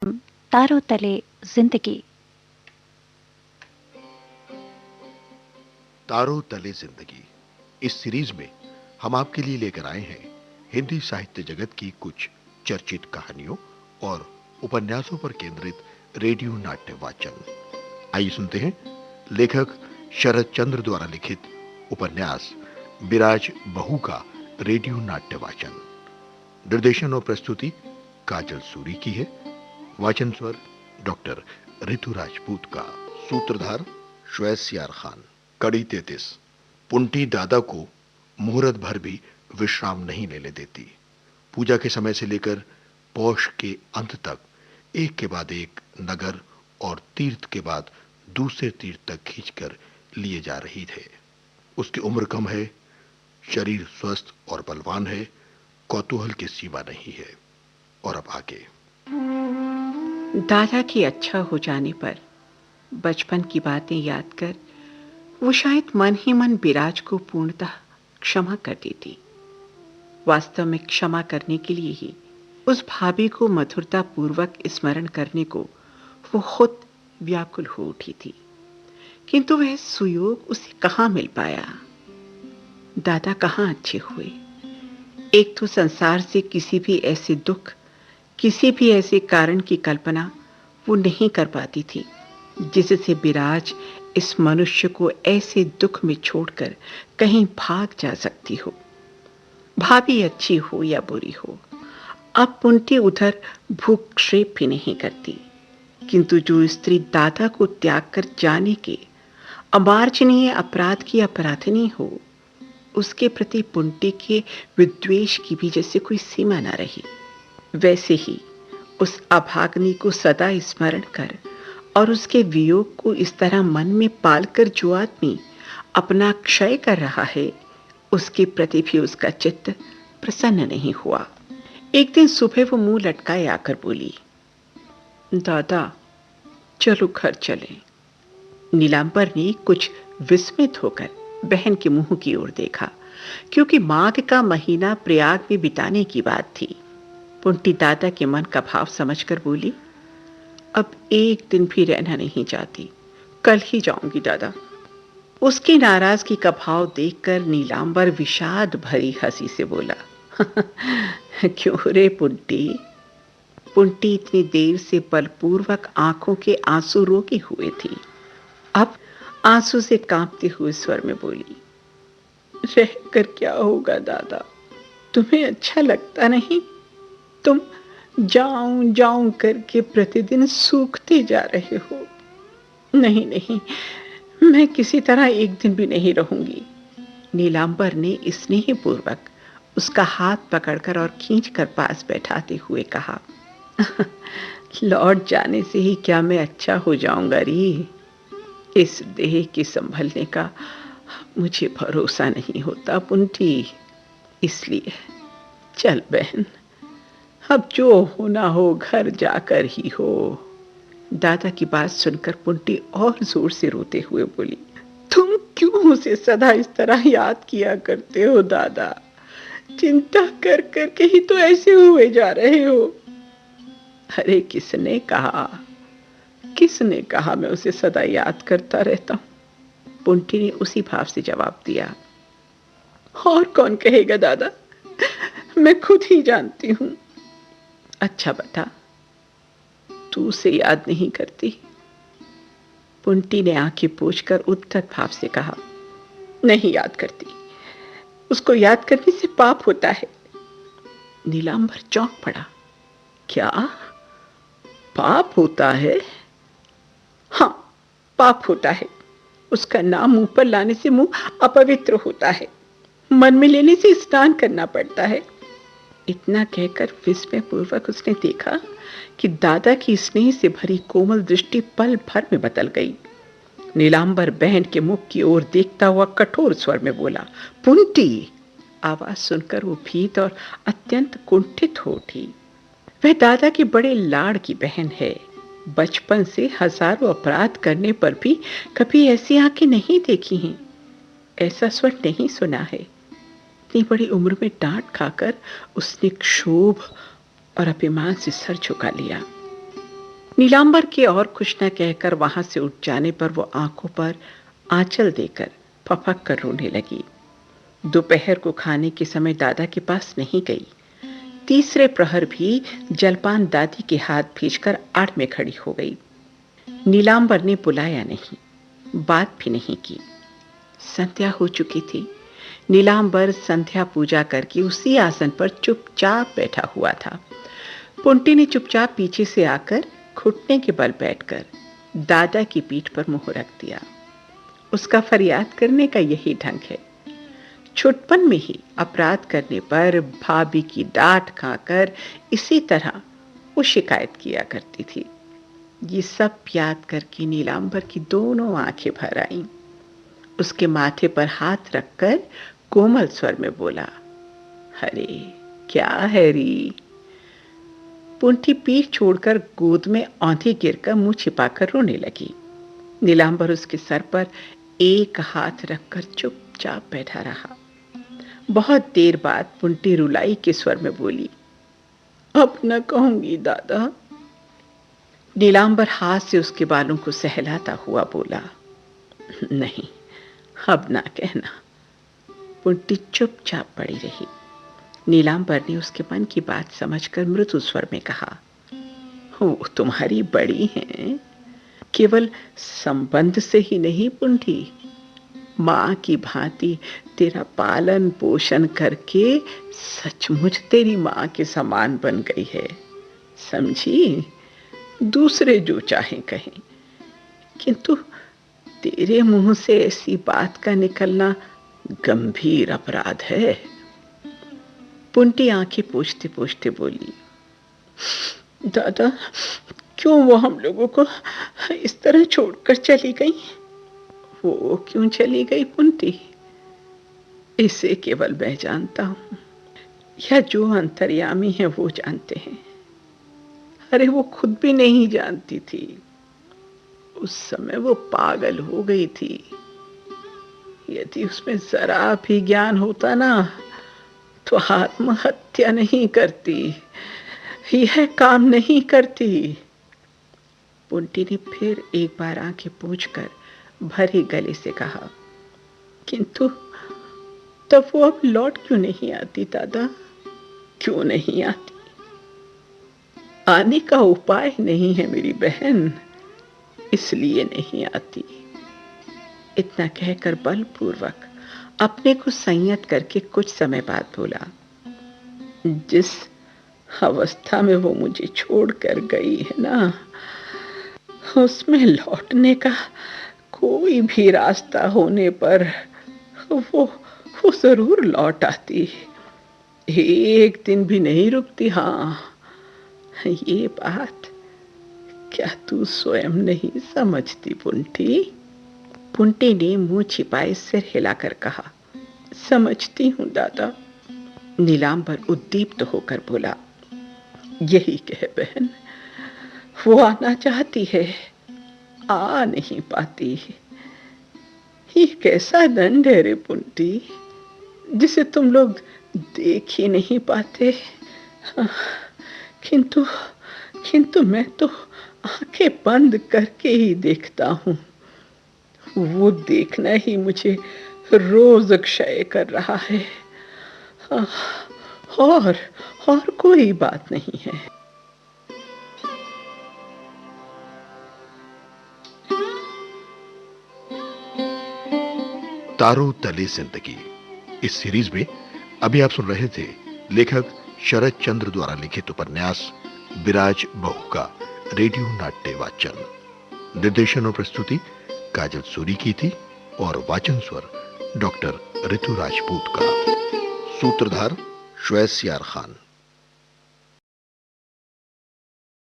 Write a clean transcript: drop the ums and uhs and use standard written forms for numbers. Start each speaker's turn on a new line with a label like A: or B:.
A: तारों तले जिंदगी।
B: तारों तले जिंदगी इस सीरीज में हम आपके लिए लेकर आए हैं हिंदी साहित्य जगत की कुछ चर्चित कहानियों और उपन्यासों पर केंद्रित रेडियो नाट्य वाचन। आइए सुनते हैं लेखक शरद चंद्र द्वारा लिखित उपन्यास बिराज बहू का रेडियो नाट्य वाचन। निर्देशन और प्रस्तुति काजल सूरी की है। वाचन स्वर डॉक्टर ऋतु राजपूत का। सूत्रधार श्वेसियार खान। कड़ी 33। पुंटी दादा को मुहूर्त भर भी विश्राम नहीं लेने देती। पूजा के समय से लेकर पौष के अंत तक एक के बाद एक नगर और तीर्थ के बाद दूसरे तीर्थ तक खींचकर लिए जा रही थे। उसकी उम्र कम है, शरीर स्वस्थ और बलवान है, कौतूहल की सीमा नहीं है। और अब आगे।
C: दादा के अच्छा हो जाने पर बचपन की बातें याद कर वो शायद मन ही मन बिराज को पूर्णतः क्षमा कर देती। वास्तव में क्षमा करने के लिए ही उस भाभी को मधुरता पूर्वक स्मरण करने को वो खुद व्याकुल हो उठी थी, किंतु वह सुयोग उसे कहाँ मिल पाया। दादा कहाँ अच्छे हुए। एक तो संसार से किसी भी ऐसे दुख, किसी भी ऐसे कारण की कल्पना वो नहीं कर पाती थी जिससे बिराज इस मनुष्य को ऐसे दुख में छोड़कर कहीं भाग जा सकती हो। भाभी अच्छी हो या बुरी हो, अब पुंटी उधर भूक्षेप भी नहीं करती, किंतु जो स्त्री दादा को त्याग कर जाने के अमार्जनीय अपराध की अपराधिनी हो, उसके प्रति पुंटी के विद्वेष की भी जैसे कोई सीमा न रही। वैसे ही उस अभाग्नि को सदा स्मरण कर और उसके वियोग को इस तरह मन में पालकर जो आदमी अपना क्षय कर रहा है, उसके प्रति भी उसका चित्त प्रसन्न नहीं हुआ। एक दिन सुबह वो मुंह लटकाए आकर बोली, दादा चलो घर चलें। नीलांबर ने कुछ विस्मित होकर बहन के मुंह की ओर देखा, क्योंकि माघ का महीना प्रयाग में बिताने की बात थी। पुंटी दादा के मन का भाव समझकर बोली, अब एक दिन भी रहना नहीं चाहती, कल ही जाऊंगी दादा। उसकी नाराजगी का भाव देखकर नीलांबर विषाद भरी हंसी से बोला, क्यों रे पुंटी? पुंटी इतनी देर से बलपूर्वक आंखों के आंसू रोके हुए थी, अब आंसू से कांपते हुए स्वर में बोली, रह कर क्या होगा दादा, तुम्हें अच्छा लगता नहीं? तुम जाऊं जाऊं करके प्रतिदिन सूखते जा रहे हो। नहीं नहीं, मैं किसी तरह एक दिन भी नहीं रहूंगी। नीलांबर ने स्नेहपूर्वक उसका हाथ पकड़कर और खींचकर पास बैठाते हुए कहा, लौट जाने से ही क्या मैं अच्छा हो जाऊंगा री? इस देह के संभलने का मुझे भरोसा नहीं होता पुंटी, इसलिए चल बहन, अब जो होना हो घर जाकर ही हो। दादा की बात सुनकर पुंटी और जोर से रोते हुए बोली, तुम क्यों उसे सदा इस तरह याद किया करते हो दादा? चिंता कर कर के ही तो ऐसे हुए जा रहे हो। अरे किसने कहा मैं उसे सदा याद करता रहता हूं? पुंटी ने उसी भाव से जवाब दिया, और कौन कहेगा दादा, मैं खुद ही जानती हूं। अच्छा बेटा, तू उसे याद नहीं करती? पुंटी ने आंखें पोंछकर उद्धत भाव से कहा, नहीं याद करती, उसको याद करने से पाप होता है। नीलांबर चौंक पड़ा, क्या पाप होता है? हाँ, पाप होता है। उसका नाम मुंह पर लाने से मुंह अपवित्र होता है, मन में लेने से स्नान करना पड़ता है। इतना कहकर विस्मय पूर्वक उसने देखा कि दादा की स्नेह से भरी कोमल दृष्टि पल भर में बदल गई। नीलांबर बहन के मुख की ओर देखता हुआ कठोर स्वर में बोला, पुंटी। आवाज सुनकर वो भीत और अत्यंत कुंठित हो उठी। वह दादा के बड़े लाड़ की बहन है, बचपन से हजारों अपराध करने पर भी कभी ऐसी आंखें नहीं देखी हैं, ऐसा स्वर नहीं सुना है। इतनी बड़ी उम्र में डांट खाकर उसने क्षोभ और अभिमान से सर झुका लिया। नीलांबर के और कुछ न कहकर वहां से उठ जाने पर वो आंखों पर आंचल देकर फपक कर रोने लगी। दोपहर को खाने के समय दादा के पास नहीं गई। तीसरे प्रहर भी जलपान दादी के हाथ भेजकर आड़ में खड़ी हो गई। नीलांबर ने बुलाया नहीं, बात भी नहीं की। संध्या हो चुकी थी। नीलांबर संध्या पूजा करके उसी आसन पर चुपचाप बैठा हुआ था। पुंटी ने चुपचाप पीछे से आकर घुटने के बल बैठकर दादा की पीठ पर मुंह रख दिया। उसका फरियाद करने का यही ढंग है। छुटपन में ही अपराध करने पर भाभी की डांट खाकर इसी तरह वो शिकायत किया करती थी। ये सब याद करके नीलांबर की दोनों आंखें भर आईं। उसके माथे पर हाथ रखकर कोमल स्वर में बोला, अरे क्या है री? पुंटी पीठ छोड़कर गोद में औंधी गिरकर मुंह छिपाकर रोने लगी। नीलांबर उसके सर पर एक हाथ रखकर चुपचाप बैठा रहा। बहुत देर बाद पुंटी रुलाई के स्वर में बोली, अब न कहूंगी दादा। नीलांबर हाथ से उसके बालों को सहलाता हुआ बोला, नहीं अब ना कहना। पुंटी चुपचाप पड़ी रही। नीलांबर ने उसके मन की बात समझकर मृदु स्वर में कहा, वो तुम्हारी बड़ी हैं, केवल संबंध से ही नहीं पुंटी, मां की भांति तेरा पालन पोषण करके सचमुच तेरी मां के समान बन गई है, समझी? दूसरे जो चाहें कहें, किंतु तेरे मुंह से ऐसी बात का निकलना गंभीर अपराध है। पुंटी आंखें पोंछते पोंछते बोली, दादा क्यों वो हम लोगों को इस तरह छोड़कर चली गई? वो क्यों चली गई पुंटी? इसे केवल मैं जानता हूं, या जो अंतर्यामी है वो जानते हैं। अरे वो खुद भी नहीं जानती थी। उस समय वो पागल हो गई थी। यदि उसमें जरा भी ज्ञान होता ना तो आत्महत्या नहीं करती, यह काम नहीं करती। पुंटी ने फिर एक बार आंखें पोंछकर भरे गले से कहा, किंतु तब वो अब लौट क्यों नहीं आती दादा? क्यों नहीं आती? आने का उपाय नहीं है मेरी बहन, इसलिए नहीं आती। इतना कहकर बलपूर्वक अपने को संयत करके कुछ समय बाद बोला, जिस अवस्था में वो मुझे छोड़कर गई है ना, उसमें लौटने का कोई भी रास्ता होने पर वो जरूर लौट आती। एक दिन भी नहीं रुकती। हाँ, ये बात क्या तू स्वयं नहीं समझती पुंटी? पुंटी ने मुंह छिपाए सिर हिलाकर कहा, समझती हूं दादा। नीलांबर उद्दीप्त होकर बोला, यही कह बहन, वो आना चाहती है, आ नहीं पाती। ये कैसा दंड है रे पुंटी, जिसे तुम लोग देख ही नहीं पाते। किंतु मैं तो आंखें बंद करके ही देखता हूं। वो देखना ही मुझे रोज क्षय कर रहा है। और कोई बात नहीं है।
B: तारों तले जिंदगी इस सीरीज में अभी आप सुन रहे थे लेखक शरद चंद्र द्वारा लिखित उपन्यास विराज बहू का रेडियो नाट्य वाचन। निर्देशन और प्रस्तुति काजल सूरी की थी और वाचन स्वर डॉक्टर ऋतु राजपूत का। सूत्रधार श्वेत सियार खान।